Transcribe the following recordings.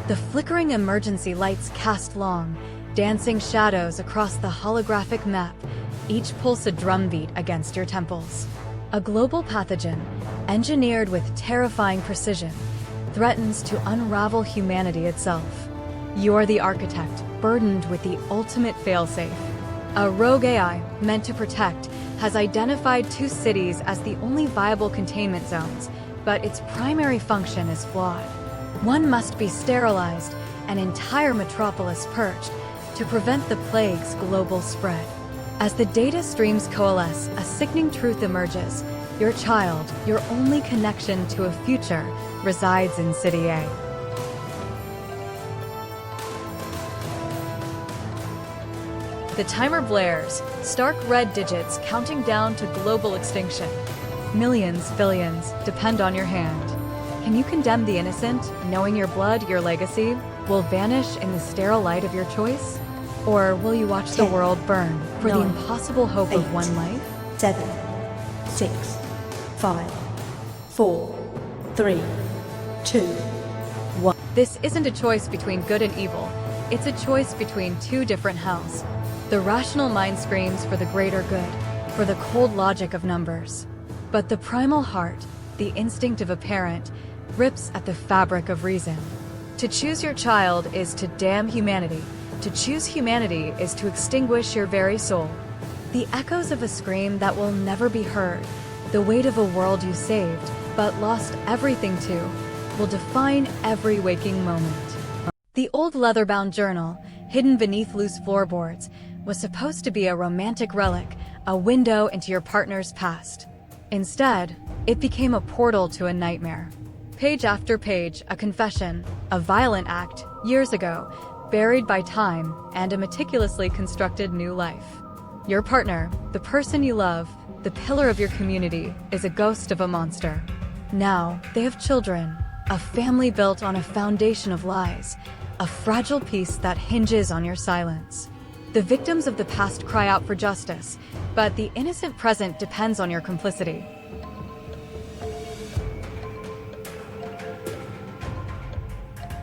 The flickering emergency lights cast long, dancing shadows across the holographic map, each pulse a drumbeat against your temples. A global pathogen, engineered with terrifying precision, threatens to unravel humanity itself. You're the architect, burdened with the ultimate failsafe. A rogue AI, meant to protect, has identified 2 cities as the only viable containment zones, but its primary function is flawed. One must be sterilized, an entire metropolis purged, to prevent the plague's global spread. As the data streams coalesce, a sickening truth emerges. Your child, your only connection to a future, resides in City A. The timer blares, stark red digits counting down to global extinction. Millions, billions, depend on your hand. Can you condemn the innocent, knowing your blood, your legacy, will vanish in the sterile light of your choice? Or will you watch the world burn for the impossible hope of one life? 7, 6, 5, 4, 3, 2, 1. This isn't a choice between good and evil. It's a choice between 2 different hells. The rational mind screams for the greater good, for the cold logic of numbers. But the primal heart, the instinct of a parent, rips at the fabric of reason. To choose your child is to damn humanity. To choose humanity is to extinguish your very soul. The echoes of a scream that will never be heard, the weight of a world you saved, but lost everything to, will define every waking moment. The old leather-bound journal, hidden beneath loose floorboards, was supposed to be a romantic relic, a window into your partner's past. Instead, it became a portal to a nightmare. Page after page, a confession, a violent act, years ago, buried by time and a meticulously constructed new life. Your partner, the person you love, the pillar of your community, is a ghost of a monster. Now, they have children, a family built on a foundation of lies, a fragile peace that hinges on your silence. The victims of the past cry out for justice, but the innocent present depends on your complicity.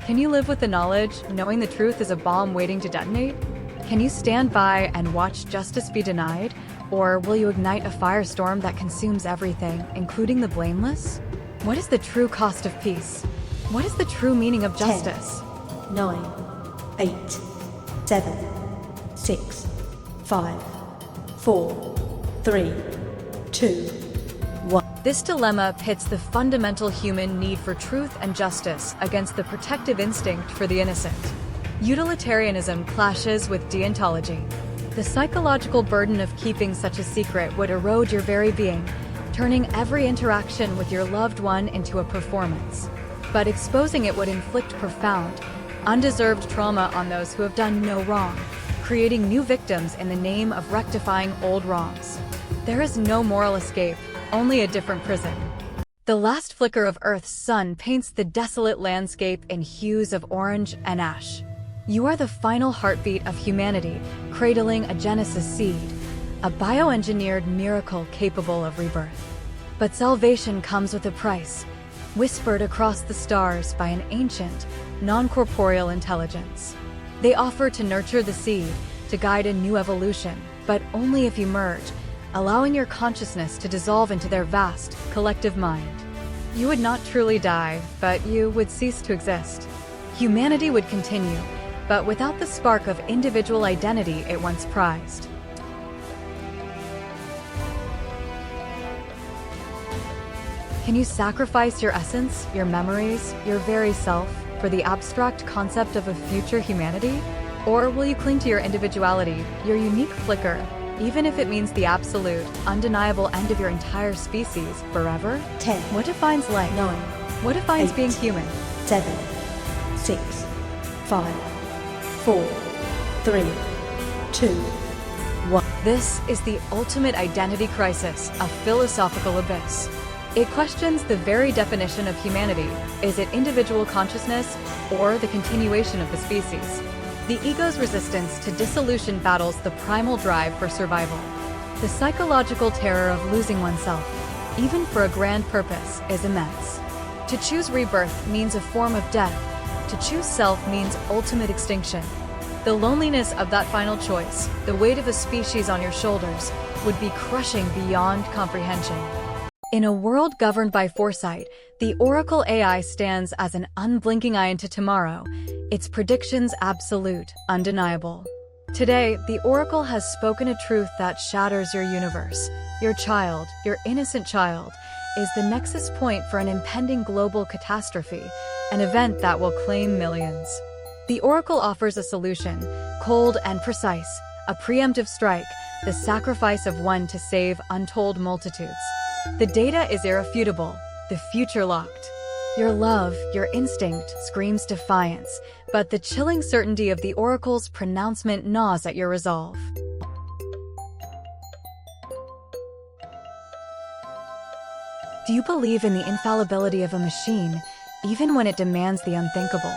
Can you live with the knowledge, knowing the truth is a bomb waiting to detonate? Can you stand by and watch justice be denied? Or will you ignite a firestorm that consumes everything, including the blameless? What is the true cost of peace? What is the true meaning of justice? 10, 9, 8, 7, 6, 5, 4, 3, 2, 1. This dilemma pits the fundamental human need for truth and justice against the protective instinct for the innocent. Utilitarianism clashes with deontology. The psychological burden of keeping such a secret would erode your very being, turning every interaction with your loved one into a performance. But exposing it would inflict profound, undeserved trauma on those who have done no wrong, creating new victims in the name of rectifying old wrongs. There is no moral escape, only a different prison. The last flicker of Earth's sun paints the desolate landscape in hues of orange and ash. You are the final heartbeat of humanity, cradling a Genesis seed, a bioengineered miracle capable of rebirth. But salvation comes with a price, whispered across the stars by an ancient, non-corporeal intelligence. They offer to nurture the seed, to guide a new evolution, but only if you merge, allowing your consciousness to dissolve into their vast, collective mind. You would not truly die, but you would cease to exist. Humanity would continue, but without the spark of individual identity it once prized. Can you sacrifice your essence, your memories, your very self, for the abstract concept of a future humanity? Or will you cling to your individuality, your unique flicker, even if it means the absolute, undeniable end of your entire species forever? 10, What defines life? 9, What defines 8, being human? 7, 6, 5, 4, 3, 2, 1. This is the ultimate identity crisis, a philosophical abyss. It questions the very definition of humanity. Is it individual consciousness or the continuation of the species? The ego's resistance to dissolution battles the primal drive for survival. The psychological terror of losing oneself, even for a grand purpose, is immense. To choose rebirth means a form of death, To choose self means ultimate extinction. The loneliness of that final choice, the weight of a species on your shoulders, would be crushing beyond comprehension. In a world governed by foresight, the Oracle AI stands as an unblinking eye into tomorrow, its predictions absolute, undeniable. Today, the Oracle has spoken a truth that shatters your universe. Your child, your innocent child, is the nexus point for an impending global catastrophe, an event that will claim millions. The Oracle offers a solution, cold and precise, a preemptive strike, the sacrifice of one to save untold multitudes. The data is irrefutable, the future locked. Your love, your instinct, screams defiance, but the chilling certainty of the Oracle's pronouncement gnaws at your resolve. Do you believe in the infallibility of a machine, even when it demands the unthinkable?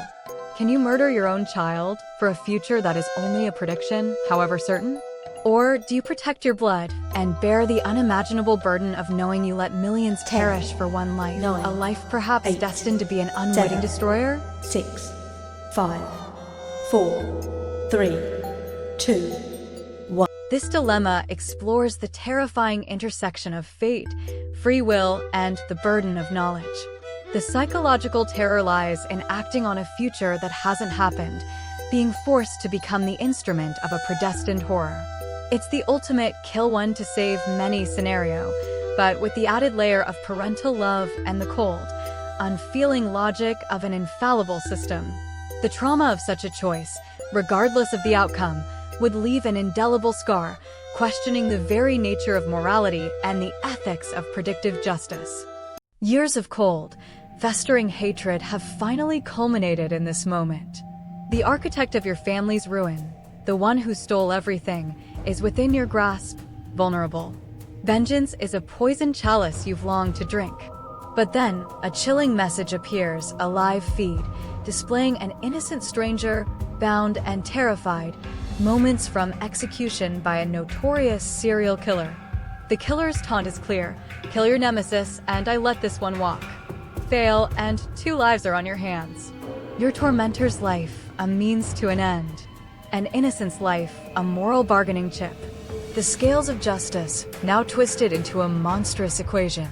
Can you murder your own child for a future that is only a prediction, however certain? Or do you protect your blood and bear the unimaginable burden of knowing you let millions perish for one life, a life perhaps destined to be an unwitting destroyer? 6, 5, 4, 3, 2, 1. This dilemma explores the terrifying intersection of fate, free will, and the burden of knowledge. The psychological terror lies in acting on a future that hasn't happened, being forced to become the instrument of a predestined horror. It's the ultimate kill one to save many scenario, but with the added layer of parental love and the cold, unfeeling logic of an infallible system. The trauma of such a choice, regardless of the outcome, would leave an indelible scar, questioning the very nature of morality and the ethics of predictive justice. Years of cold, festering hatred have finally culminated in this moment. The architect of your family's ruin, the one who stole everything, is within your grasp, vulnerable. Vengeance is a poisoned chalice you've longed to drink. But then, a chilling message appears, a live feed, displaying an innocent stranger, bound and terrified, moments from execution by a notorious serial killer. The killer's taunt is clear: kill your nemesis, and I let this one walk. Fail, and 2 lives are on your hands. Your tormentor's life, a means to an end. An innocent's life, a moral bargaining chip. The scales of justice, now twisted into a monstrous equation.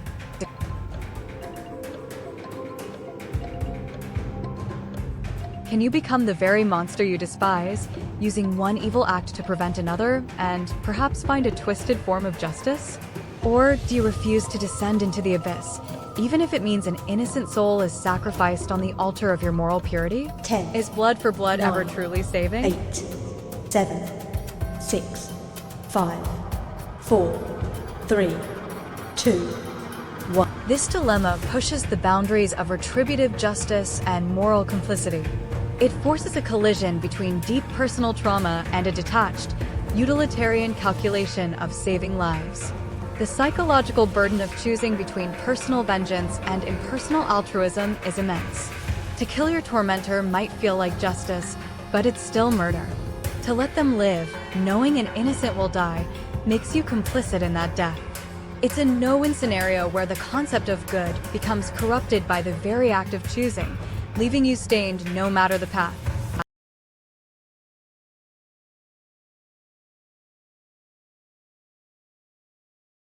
Can you become the very monster you despise, using one evil act to prevent another, and perhaps find a twisted form of justice? Or do you refuse to descend into the abyss, even if it means an innocent soul is sacrificed on the altar of your moral purity? 10. Is blood for blood 9, ever truly saving? 8, 7, 6, 5, 4, 3, 2, 1. This dilemma pushes the boundaries of retributive justice and moral complicity. It forces a collision between deep personal trauma and a detached, utilitarian calculation of saving lives. The psychological burden of choosing between personal vengeance and impersonal altruism is immense. To kill your tormentor might feel like justice, but it's still murder. To let them live, knowing an innocent will die, makes you complicit in that death. It's a no-win scenario where the concept of good becomes corrupted by the very act of choosing, leaving you stained no matter the path.